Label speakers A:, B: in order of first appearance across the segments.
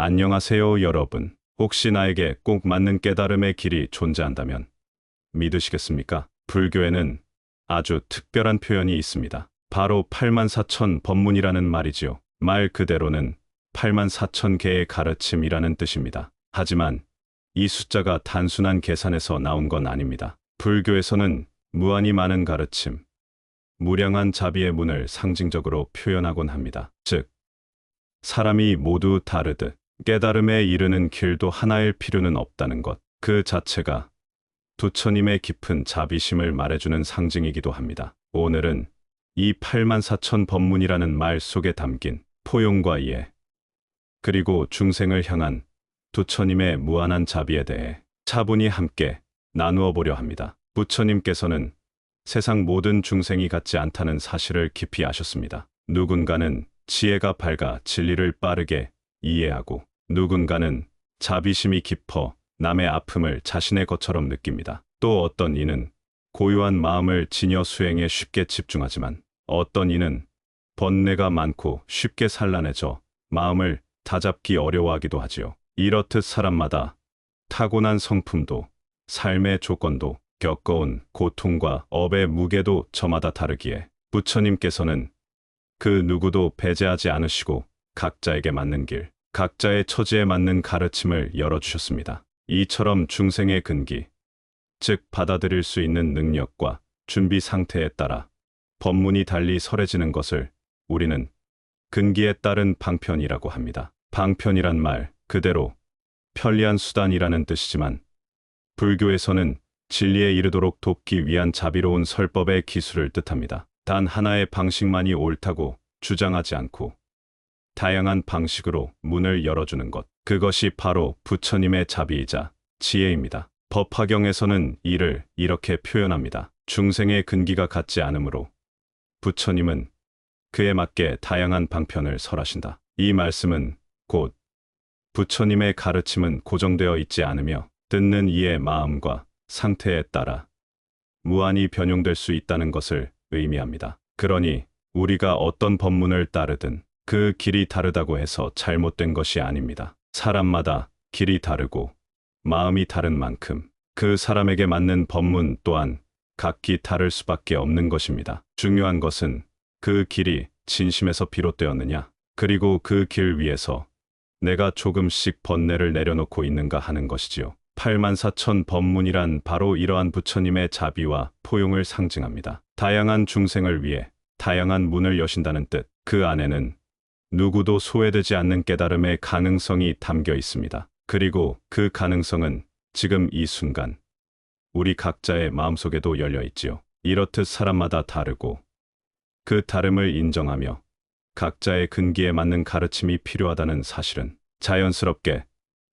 A: 안녕하세요, 여러분. 혹시 나에게 꼭 맞는 깨달음의 길이 존재한다면 믿으시겠습니까? 불교에는 아주 특별한 표현이 있습니다. 바로 84,000 법문이라는 말이지요. 말 그대로는 84,000개의 가르침이라는 뜻입니다. 하지만 이 숫자가 단순한 계산에서 나온 건 아닙니다. 불교에서는 무한히 많은 가르침, 무량한 자비의 문을 상징적으로 표현하곤 합니다. 즉, 사람이 모두 다르듯 깨달음에 이르는 길도 하나일 필요는 없다는 것, 그 자체가 부처님의 깊은 자비심을 말해주는 상징이기도 합니다. 오늘은 이 84,000 법문이라는 말 속에 담긴 포용과 이해, 그리고 중생을 향한 부처님의 무한한 자비에 대해 차분히 함께 나누어 보려 합니다. 부처님께서는 세상 모든 중생이 같지 않다는 사실을 깊이 아셨습니다. 누군가는 지혜가 밝아 진리를 빠르게 이해하고, 누군가는 자비심이 깊어 남의 아픔을 자신의 것처럼 느낍니다. 또 어떤 이는 고요한 마음을 지녀 수행에 쉽게 집중하지만, 어떤 이는 번뇌가 많고 쉽게 산란해져 마음을 다잡기 어려워하기도 하지요. 이렇듯 사람마다 타고난 성품도, 삶의 조건도, 겪어온 고통과 업의 무게도 저마다 다르기에 부처님께서는 그 누구도 배제하지 않으시고 각자에게 맞는 길, 각자의 처지에 맞는 가르침을 열어주셨습니다. 이처럼 중생의 근기, 즉 받아들일 수 있는 능력과 준비 상태에 따라 법문이 달리 설해지는 것을 우리는 근기에 따른 방편이라고 합니다. 방편이란 말 그대로 편리한 수단이라는 뜻이지만, 불교에서는 진리에 이르도록 돕기 위한 자비로운 설법의 기술을 뜻합니다. 단 하나의 방식만이 옳다고 주장하지 않고 다양한 방식으로 문을 열어주는 것, 그것이 바로 부처님의 자비이자 지혜입니다. 법화경에서는 이를 이렇게 표현합니다. 중생의 근기가 같지 않으므로 부처님은 그에 맞게 다양한 방편을 설하신다. 이 말씀은 곧 부처님의 가르침은 고정되어 있지 않으며 듣는 이의 마음과 상태에 따라 무한히 변용될 수 있다는 것을 의미합니다. 그러니 우리가 어떤 법문을 따르든 그 길이 다르다고 해서 잘못된 것이 아닙니다. 사람마다 길이 다르고 마음이 다른 만큼 그 사람에게 맞는 법문 또한 각기 다를 수밖에 없는 것입니다. 중요한 것은 그 길이 진심에서 비롯되었느냐, 그리고 그 길 위에서 내가 조금씩 번뇌를 내려놓고 있는가 하는 것이지요. 84,000 법문이란 바로 이러한 부처님의 자비와 포용을 상징합니다. 다양한 중생을 위해 다양한 문을 여신다는 뜻, 그 안에는 누구도 소외되지 않는 깨달음의 가능성이 담겨 있습니다. 그리고 그 가능성은 지금 이 순간 우리 각자의 마음속에도 열려 있지요. 이렇듯 사람마다 다르고 그 다름을 인정하며 각자의 근기에 맞는 가르침이 필요하다는 사실은 자연스럽게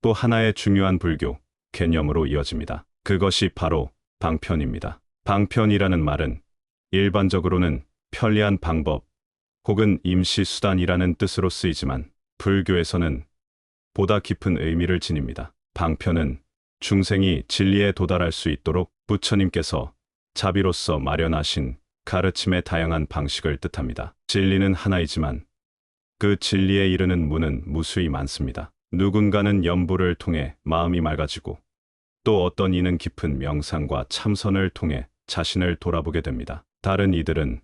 A: 또 하나의 중요한 불교 개념으로 이어집니다. 그것이 바로 방편입니다. 방편이라는 말은 일반적으로는 편리한 방법 혹은 임시 수단이라는 뜻으로 쓰이지만, 불교에서는 보다 깊은 의미를 지닙니다. 방편은 중생이 진리에 도달할 수 있도록 부처님께서 자비로서 마련하신 가르침의 다양한 방식을 뜻합니다. 진리는 하나이지만 그 진리에 이르는 문은 무수히 많습니다. 누군가는 연부를 통해 마음이 맑아지고, 또 어떤 이는 깊은 명상과 참선을 통해 자신을 돌아보게 됩니다. 다른 이들은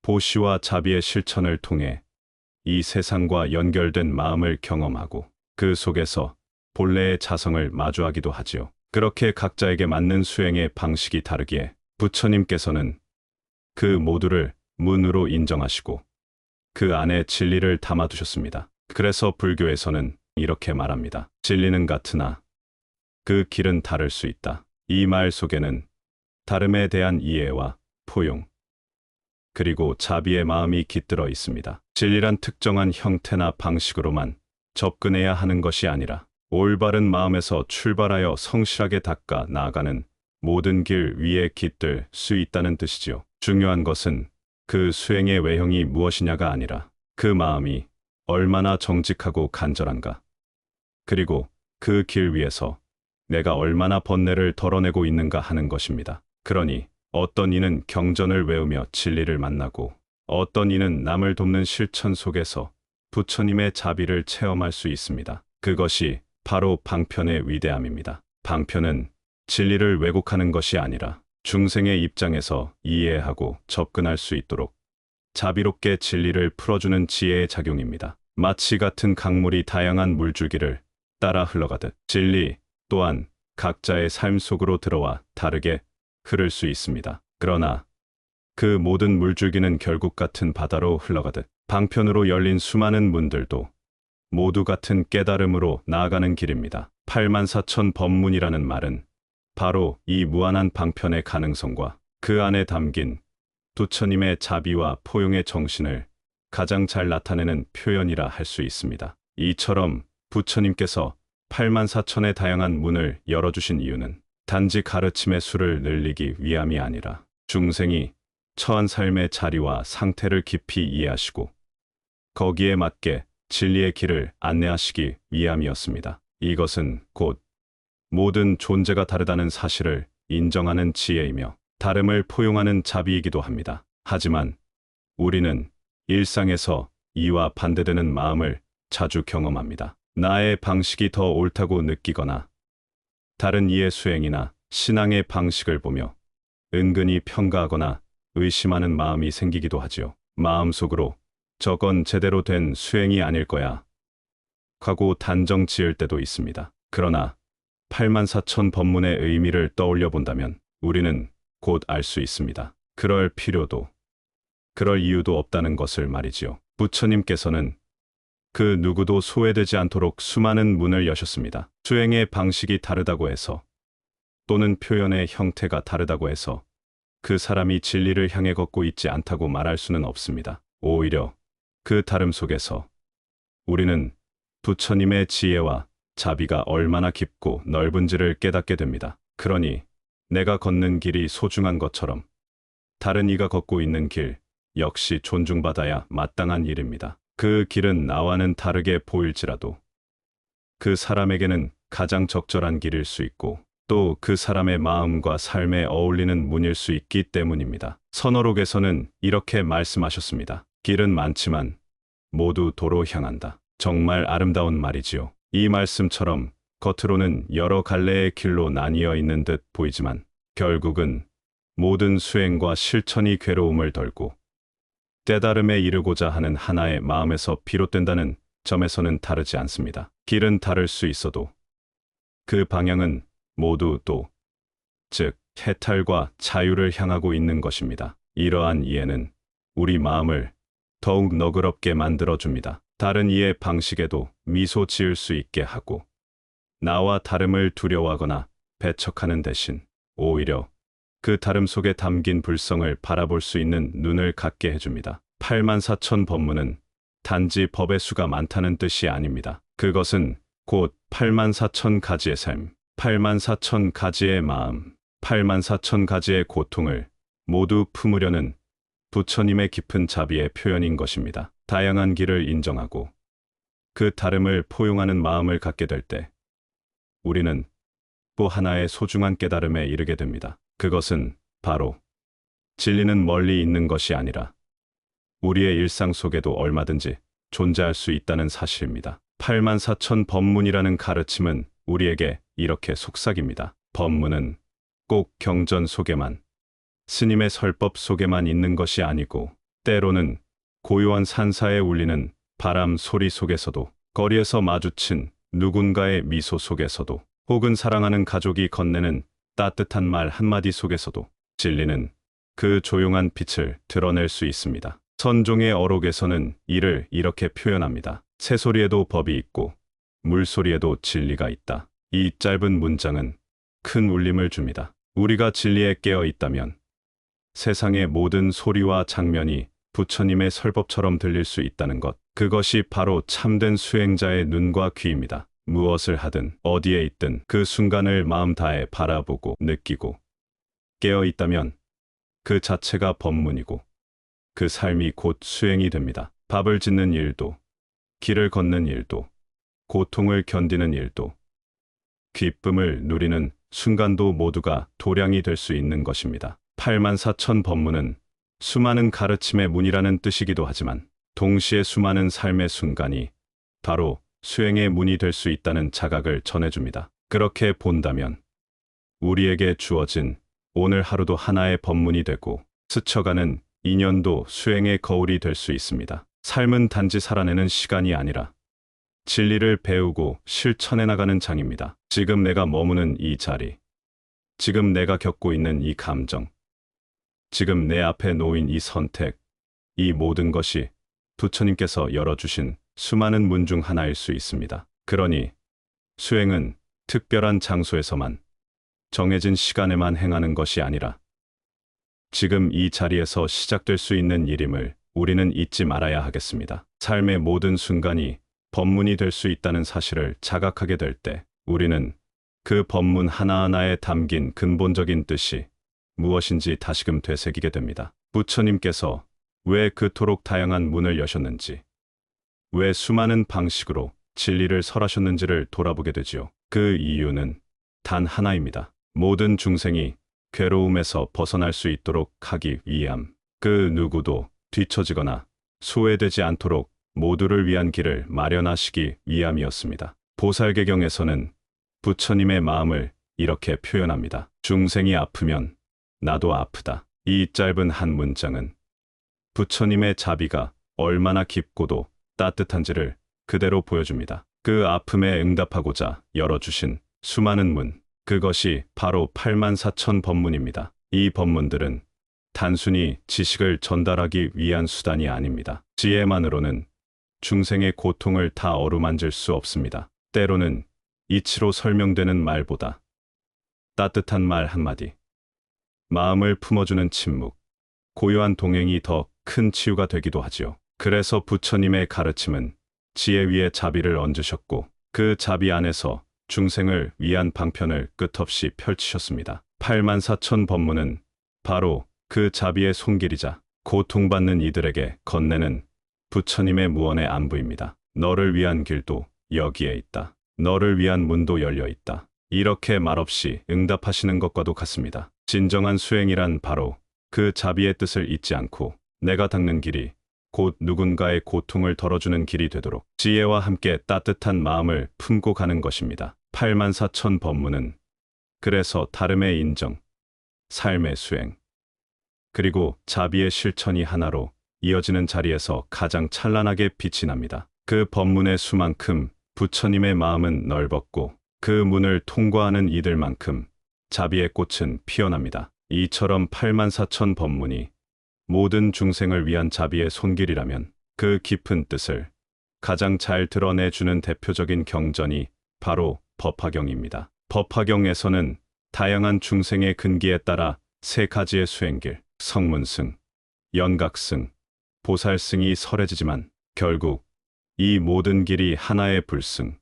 A: 보시와 자비의 실천을 통해 이 세상과 연결된 마음을 경험하고 그 속에서 본래의 자성을 마주하기도 하지요. 그렇게 각자에게 맞는 수행의 방식이 다르기에 부처님께서는 그 모두를 문으로 인정하시고 그 안에 진리를 담아두셨습니다. 그래서 불교에서는 이렇게 말합니다. 진리는 같으나 그 길은 다를 수 있다. 이 말 속에는 다름에 대한 이해와 포용, 그리고 자비의 마음이 깃들어 있습니다. 진리란 특정한 형태나 방식으로만 접근해야 하는 것이 아니라 올바른 마음에서 출발하여 성실하게 닦아 나아가는 모든 길 위에 깃들 수 있다는 뜻이지요. 중요한 것은 그 수행의 외형이 무엇이냐가 아니라 그 마음이 얼마나 정직하고 간절한가, 그리고 그 길 위에서 내가 얼마나 번뇌를 덜어내고 있는가 하는 것입니다. 그러니 어떤 이는 경전을 외우며 진리를 만나고, 어떤 이는 남을 돕는 실천 속에서 부처님의 자비를 체험할 수 있습니다. 그것이 바로 방편의 위대함입니다. 방편은 진리를 왜곡하는 것이 아니라 중생의 입장에서 이해하고 접근할 수 있도록 자비롭게 진리를 풀어주는 지혜의 작용입니다. 마치 같은 강물이 다양한 물줄기를 따라 흘러가듯 진리 또한 각자의 삶 속으로 들어와 다르게 흐를 수 있습니다. 그러나 그 모든 물줄기는 결국 같은 바다로 흘러가듯 방편으로 열린 수많은 문들도 모두 같은 깨달음으로 나아가는 길입니다. 84,000 법문이라는 말은 바로 이 무한한 방편의 가능성과 그 안에 담긴 부처님의 자비와 포용의 정신을 가장 잘 나타내는 표현이라 할 수 있습니다. 이처럼 부처님께서 84,000의 다양한 문을 열어주신 이유는 단지 가르침의 수를 늘리기 위함이 아니라 중생이 처한 삶의 자리와 상태를 깊이 이해하시고 거기에 맞게 진리의 길을 안내하시기 위함이었습니다. 이것은 곧 모든 존재가 다르다는 사실을 인정하는 지혜이며 다름을 포용하는 자비이기도 합니다. 하지만 우리는 일상에서 이와 반대되는 마음을 자주 경험합니다. 나의 방식이 더 옳다고 느끼거나 다른 이의 수행이나 신앙의 방식을 보며 은근히 평가하거나 의심하는 마음이 생기기도 하지요. 마음속으로 저건 제대로 된 수행이 아닐 거야 하고 단정 지을 때도 있습니다. 그러나 84,000 법문의 의미를 떠올려 본다면 우리는 곧 알 수 있습니다. 그럴 필요도 그럴 이유도 없다는 것을 말이지요. 부처님께서는 그 누구도 소외되지 않도록 수많은 문을 여셨습니다. 수행의 방식이 다르다고 해서 또는 표현의 형태가 다르다고 해서 그 사람이 진리를 향해 걷고 있지 않다고 말할 수는 없습니다. 오히려 그 다름 속에서 우리는 부처님의 지혜와 자비가 얼마나 깊고 넓은지를 깨닫게 됩니다. 그러니 내가 걷는 길이 소중한 것처럼 다른 이가 걷고 있는 길 역시 존중받아야 마땅한 일입니다. 그 길은 나와는 다르게 보일지라도 그 사람에게는 가장 적절한 길일 수 있고 또 그 사람의 마음과 삶에 어울리는 문일 수 있기 때문입니다. 선어록에서는 이렇게 말씀하셨습니다. 길은 많지만 모두 도로 향한다. 정말 아름다운 말이지요. 이 말씀처럼 겉으로는 여러 갈래의 길로 나뉘어 있는 듯 보이지만 결국은 모든 수행과 실천이 괴로움을 덜고 깨달음에 이르고자 하는 하나의 마음에서 비롯된다는 점에서는 다르지 않습니다. 길은 다를 수 있어도 그 방향은 모두 즉 해탈과 자유를 향하고 있는 것입니다. 이러한 이해는 우리 마음을 더욱 너그럽게 만들어줍니다. 다른 이의 방식에도 미소 지을 수 있게 하고 나와 다름을 두려워하거나 배척하는 대신 오히려 그 다름 속에 담긴 불성을 바라볼 수 있는 눈을 갖게 해줍니다. 84,000 법문은 단지 법의 수가 많다는 뜻이 아닙니다. 그것은 곧 84,000 가지의 삶, 84,000 가지의 마음, 84,000 가지의 고통을 모두 품으려는 부처님의 깊은 자비의 표현인 것입니다. 다양한 길을 인정하고 그 다름을 포용하는 마음을 갖게 될 때 우리는 또 하나의 소중한 깨달음에 이르게 됩니다. 그것은 바로 진리는 멀리 있는 것이 아니라 우리의 일상 속에도 얼마든지 존재할 수 있다는 사실입니다. 84,000 법문이라는 가르침은 우리에게 이렇게 속삭입니다. 법문은 꼭 경전 속에만, 스님의 설법 속에만 있는 것이 아니고 때로는 고요한 산사에 울리는 바람 소리 속에서도, 거리에서 마주친 누군가의 미소 속에서도, 혹은 사랑하는 가족이 건네는 따뜻한 말 한마디 속에서도 진리는 그 조용한 빛을 드러낼 수 있습니다. 선종의 어록에서는 이를 이렇게 표현합니다. 새소리에도 법이 있고 물소리에도 진리가 있다. 이 짧은 문장은 큰 울림을 줍니다. 우리가 진리에 깨어 있다면 세상의 모든 소리와 장면이 부처님의 설법처럼 들릴 수 있다는 것, 그것이 바로 참된 수행자의 눈과 귀입니다. 무엇을 하든 어디에 있든 그 순간을 마음 다해 바라보고 느끼고 깨어 있다면 그 자체가 법문이고 그 삶이 곧 수행이 됩니다. 밥을 짓는 일도, 길을 걷는 일도, 고통을 견디는 일도, 기쁨을 누리는 순간도 모두가 도량이 될 수 있는 것입니다. 84,000 법문은 수많은 가르침의 문이라는 뜻이기도 하지만 동시에 수많은 삶의 순간이 바로 수행의 문이 될 수 있다는 자각을 전해줍니다. 그렇게 본다면 우리에게 주어진 오늘 하루도 하나의 법문이 되고 스쳐가는 인연도 수행의 거울이 될 수 있습니다. 삶은 단지 살아내는 시간이 아니라 진리를 배우고 실천해 나가는 장입니다. 지금 내가 머무는 이 자리, 지금 내가 겪고 있는 이 감정, 지금 내 앞에 놓인 이 선택, 이 모든 것이 부처님께서 열어주신 수많은 문 중 하나일 수 있습니다. 그러니 수행은 특별한 장소에서만, 정해진 시간에만 행하는 것이 아니라 지금 이 자리에서 시작될 수 있는 일임을 우리는 잊지 말아야 하겠습니다. 삶의 모든 순간이 법문이 될 수 있다는 사실을 자각하게 될 때 우리는 그 법문 하나하나에 담긴 근본적인 뜻이 무엇인지 다시금 되새기게 됩니다. 부처님께서 왜 그토록 다양한 문을 여셨는지, 왜 수많은 방식으로 진리를 설하셨는지를 돌아보게 되지요. 그 이유는 단 하나입니다. 모든 중생이 괴로움에서 벗어날 수 있도록 하기 위함. 그 누구도 뒤처지거나 소외되지 않도록 모두를 위한 길을 마련하시기 위함이었습니다. 보살개경에서는 부처님의 마음을 이렇게 표현합니다. 중생이 아프면 나도 아프다. 이 짧은 한 문장은 부처님의 자비가 얼마나 깊고도 따뜻한지를 그대로 보여줍니다. 그 아픔에 응답하고자 열어주신 수많은 문, 그것이 바로 84,000 법문입니다. 이 법문들은 단순히 지식을 전달하기 위한 수단이 아닙니다. 지혜만으로는 중생의 고통을 다 어루만질 수 없습니다. 때로는 이치로 설명되는 말보다 따뜻한 말 한마디, 마음을 품어주는 침묵, 고요한 동행이 더 큰 치유가 되기도 하지요. 그래서 부처님의 가르침은 지혜 위에 자비를 얹으셨고 그 자비 안에서 중생을 위한 방편을 끝없이 펼치셨습니다. 84,000 법문은 바로 그 자비의 손길이자 고통받는 이들에게 건네는 부처님의 무언의 안부입니다. 너를 위한 길도 여기에 있다. 너를 위한 문도 열려 있다. 이렇게 말없이 응답하시는 것과도 같습니다. 진정한 수행이란 바로 그 자비의 뜻을 잊지 않고 내가 닦는 길이 곧 누군가의 고통을 덜어주는 길이 되도록 지혜와 함께 따뜻한 마음을 품고 가는 것입니다. 84,000 법문은 그래서 다름의 인정, 삶의 수행, 그리고 자비의 실천이 하나로 이어지는 자리에서 가장 찬란하게 빛이 납니다. 그 법문의 수만큼 부처님의 마음은 넓었고 그 문을 통과하는 이들만큼 자비의 꽃은 피어납니다. 이처럼 84,000 법문이 모든 중생을 위한 자비의 손길이라면 그 깊은 뜻을 가장 잘 드러내주는 대표적인 경전이 바로 법화경입니다. 법화경에서는 다양한 중생의 근기에 따라 세 가지의 수행길, 성문승, 연각승, 보살승이 설해지지만 결국 이 모든 길이 하나의 불승,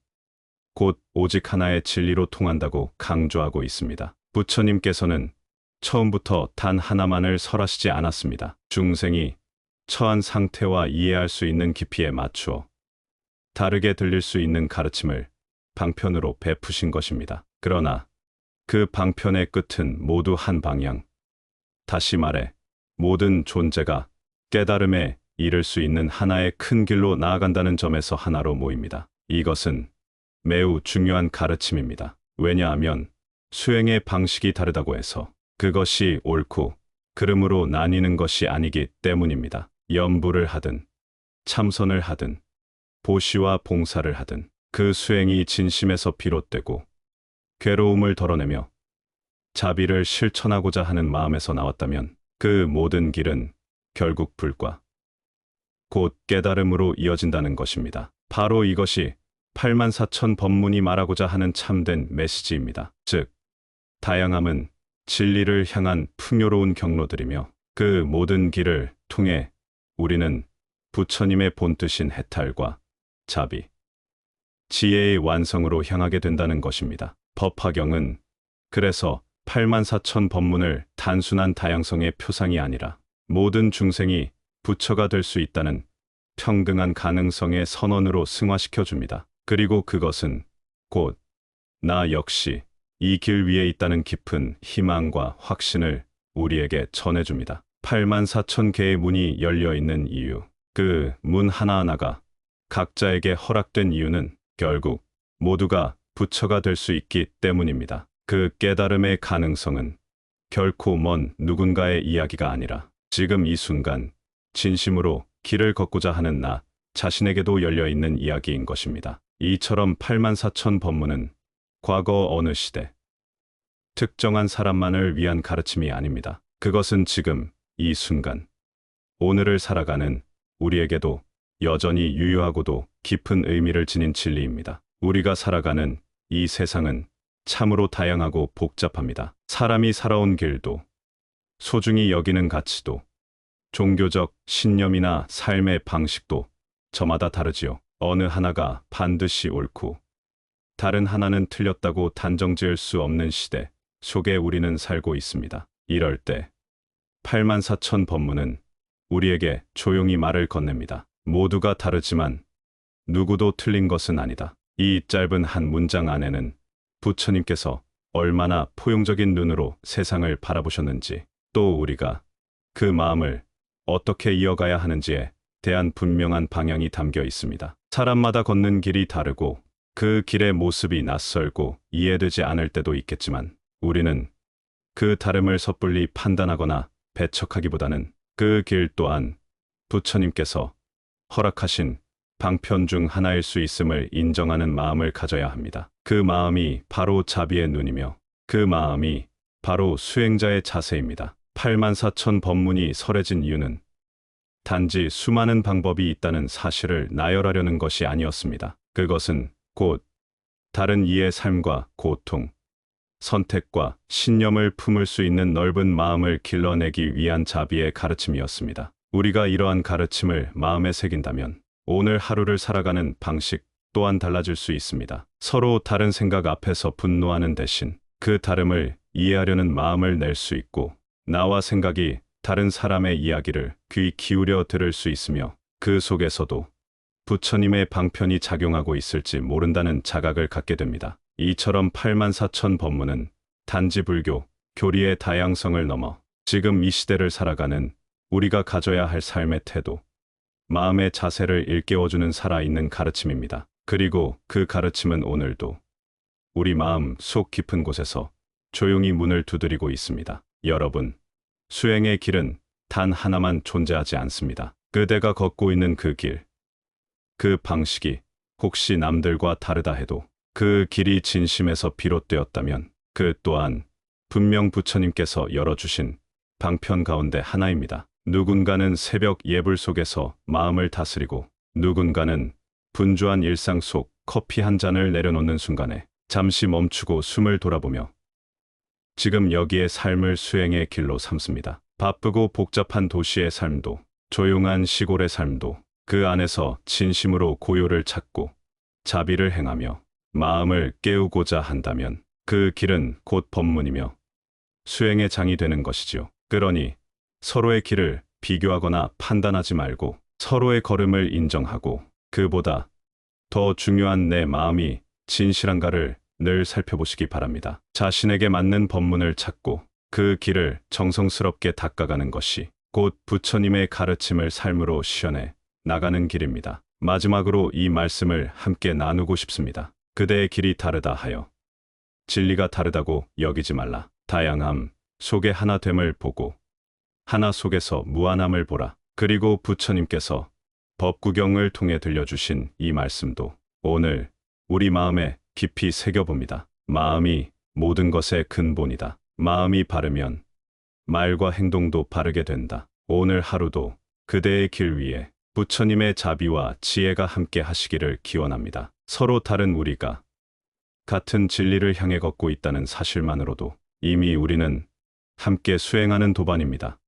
A: 곧 오직 하나의 진리로 통한다고 강조하고 있습니다. 부처님께서는 처음부터 단 하나만을 설하시지 않았습니다. 중생이 처한 상태와 이해할 수 있는 깊이에 맞추어 다르게 들릴 수 있는 가르침을 방편으로 베푸신 것입니다. 그러나 그 방편의 끝은 모두 한 방향. 다시 말해 모든 존재가 깨달음에 이를 수 있는 하나의 큰 길로 나아간다는 점에서 하나로 모입니다. 이것은 매우 중요한 가르침입니다. 왜냐하면 수행의 방식이 다르다고 해서 그것이 옳고 그름으로 나뉘는 것이 아니기 때문입니다. 염불을 하든 참선을 하든 보시와 봉사를 하든 그 수행이 진심에서 비롯되고 괴로움을 덜어내며 자비를 실천하고자 하는 마음에서 나왔다면 그 모든 길은 결국 불과 곧 깨달음으로 이어진다는 것입니다. 바로 이것이 84,000 법문이 말하고자 하는 참된 메시지입니다. 즉, 다양함은 진리를 향한 풍요로운 경로들이며 그 모든 길을 통해 우리는 부처님의 본뜻인 해탈과 자비, 지혜의 완성으로 향하게 된다는 것입니다. 법화경은 그래서 84,000 법문을 단순한 다양성의 표상이 아니라 모든 중생이 부처가 될 수 있다는 평등한 가능성의 선언으로 승화시켜 줍니다. 그리고 그것은 곧 나 역시 이 길 위에 있다는 깊은 희망과 확신을 우리에게 전해줍니다. 84,000개의 문이 열려 있는 이유, 그 문 하나하나가 각자에게 허락된 이유는 결국 모두가 부처가 될 수 있기 때문입니다. 그 깨달음의 가능성은 결코 먼 누군가의 이야기가 아니라 지금 이 순간 진심으로 길을 걷고자 하는 나 자신에게도 열려있는 이야기인 것입니다. 이처럼 84,000 법문은 과거 어느 시대 특정한 사람만을 위한 가르침이 아닙니다. 그것은 지금 이 순간 오늘을 살아가는 우리에게도 여전히 유효하고도 깊은 의미를 지닌 진리입니다. 우리가 살아가는 이 세상은 참으로 다양하고 복잡합니다. 사람이 살아온 길도, 소중히 여기는 가치도, 종교적 신념이나 삶의 방식도 저마다 다르지요. 어느 하나가 반드시 옳고 다른 하나는 틀렸다고 단정지을 수 없는 시대 속에 우리는 살고 있습니다. 이럴 때 84,000 법문은 우리에게 조용히 말을 건넵니다. 모두가 다르지만 누구도 틀린 것은 아니다. 이 짧은 한 문장 안에는 부처님께서 얼마나 포용적인 눈으로 세상을 바라보셨는지, 또 우리가 그 마음을 어떻게 이어가야 하는지에 대한 분명한 방향이 담겨 있습니다. 사람마다 걷는 길이 다르고 그 길의 모습이 낯설고 이해되지 않을 때도 있겠지만 우리는 그 다름을 섣불리 판단하거나 배척하기보다는 그 길 또한 부처님께서 허락하신 방편 중 하나일 수 있음을 인정하는 마음을 가져야 합니다. 그 마음이 바로 자비의 눈이며 그 마음이 바로 수행자의 자세입니다. 84,000 법문이 설해진 이유는 단지 수많은 방법이 있다는 사실을 나열하려는 것이 아니었습니다. 그것은 곧 다른 이의 삶과 고통, 선택과 신념을 품을 수 있는 넓은 마음을 길러내기 위한 자비의 가르침이었습니다. 우리가 이러한 가르침을 마음에 새긴다면 오늘 하루를 살아가는 방식 또한 달라질 수 있습니다. 서로 다른 생각 앞에서 분노하는 대신 그 다름을 이해하려는 마음을 낼 수 있고, 나와 생각이 다른 사람의 이야기를 귀 기울여 들을 수 있으며 그 속에서도 부처님의 방편이 작용하고 있을지 모른다는 자각을 갖게 됩니다. 이처럼 84,000 법문은 단지 불교, 교리의 다양성을 넘어 지금 이 시대를 살아가는 우리가 가져야 할 삶의 태도, 마음의 자세를 일깨워주는 살아있는 가르침입니다. 그리고 그 가르침은 오늘도 우리 마음 속 깊은 곳에서 조용히 문을 두드리고 있습니다. 여러분, 수행의 길은 단 하나만 존재하지 않습니다. 그대가 걷고 있는 그 길, 그 방식이 혹시 남들과 다르다 해도 그 길이 진심에서 비롯되었다면 그 또한 분명 부처님께서 열어주신 방편 가운데 하나입니다. 누군가는 새벽 예불 속에서 마음을 다스리고 누군가는 분주한 일상 속 커피 한 잔을 내려놓는 순간에 잠시 멈추고 숨을 돌아보며 지금 여기에 삶을 수행의 길로 삼습니다. 바쁘고 복잡한 도시의 삶도, 조용한 시골의 삶도 그 안에서 진심으로 고요를 찾고 자비를 행하며 마음을 깨우고자 한다면 그 길은 곧 법문이며 수행의 장이 되는 것이지요. 그러니 서로의 길을 비교하거나 판단하지 말고 서로의 걸음을 인정하고 그보다 더 중요한 내 마음이 진실한가를 늘 살펴보시기 바랍니다. 자신에게 맞는 법문을 찾고 그 길을 정성스럽게 닦아가는 것이 곧 부처님의 가르침을 삶으로 실현해 나가는 길입니다. 마지막으로 이 말씀을 함께 나누고 싶습니다. 그대의 길이 다르다 하여 진리가 다르다고 여기지 말라. 다양함 속의 하나됨을 보고 하나 속에서 무한함을 보라. 그리고 부처님께서 법구경을 통해 들려주신 이 말씀도 오늘 우리 마음에 깊이 새겨봅니다. 마음이 모든 것의 근본이다. 마음이 바르면 말과 행동도 바르게 된다. 오늘 하루도 그대의 길 위에 부처님의 자비와 지혜가 함께 하시기를 기원합니다. 서로 다른 우리가 같은 진리를 향해 걷고 있다는 사실만으로도 이미 우리는 함께 수행하는 도반입니다.